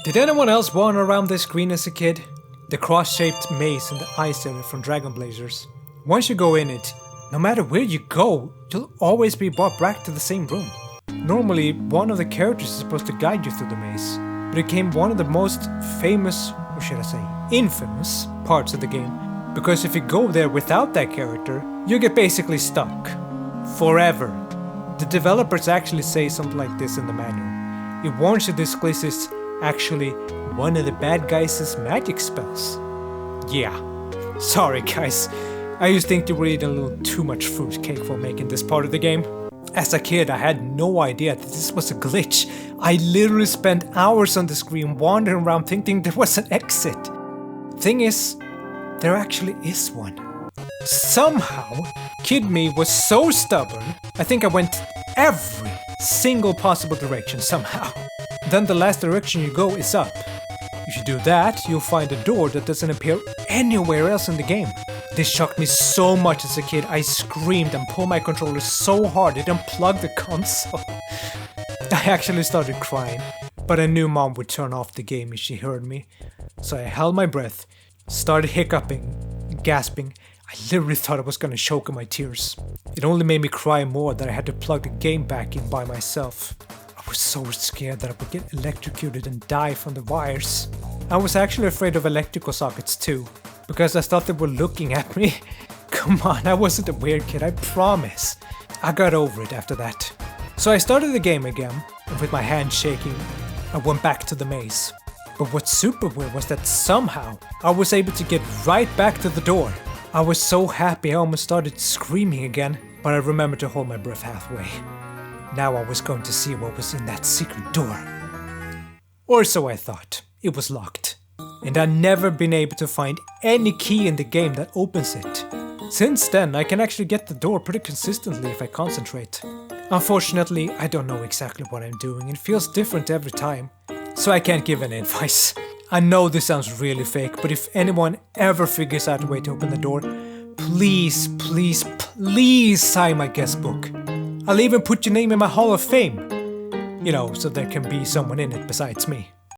Did anyone else wander around this screen as a kid? The cross-shaped maze in the ice area from Dragon Blazers. Once you go in it, no matter where you go, you'll always be brought back to the same room. Normally, one of the characters is supposed to guide you through the maze, but it became one of the most famous, or should I say, infamous parts of the game, because if you go there without that character, you get basically stuck. Forever. The developers actually say something like this in the manual. It warns you this glitch is actually one of the bad guys' magic spells. Yeah. Sorry guys, I just think you were eating a little too much fruitcake for making this part of the game. As a kid, I had no idea that this was a glitch. I literally spent hours on the screen wandering around thinking there was an exit. Thing is, there actually is one. Somehow, Kid Me was so stubborn, I think I went every single possible direction somehow. Then the last direction you go is up. If you do that, you'll find a door that doesn't appear anywhere else in the game. This shocked me so much as a kid, I screamed and pulled my controller so hard it unplugged the console. I actually started crying, but I knew Mom would turn off the game if she heard me. So I held my breath, started hiccuping and gasping. I literally thought I was gonna choke on my tears. It only made me cry more that I had to plug the game back in by myself. I was so scared that I would get electrocuted and die from the wires. I was actually afraid of electrical sockets too, because I thought they were looking at me. Come on, I wasn't a weird kid, I promise. I got over it after that. So I started the game again, and with my hand shaking, I went back to the maze. But what's super weird was that somehow I was able to get right back to the door. I was so happy I almost started screaming again, but I remembered to hold my breath halfway. Now I was going to see what was in that secret door. Or so I thought. It was locked. And I've never been able to find any key in the game that opens it. Since then, I can actually get the door pretty consistently if I concentrate. Unfortunately, I don't know exactly what I'm doing. It feels different every time. So I can't give any advice. I know this sounds really fake, but if anyone ever figures out a way to open the door, please, please, please sign my guest book. I'll even put your name in my Hall of Fame. You know, so there can be someone in it besides me.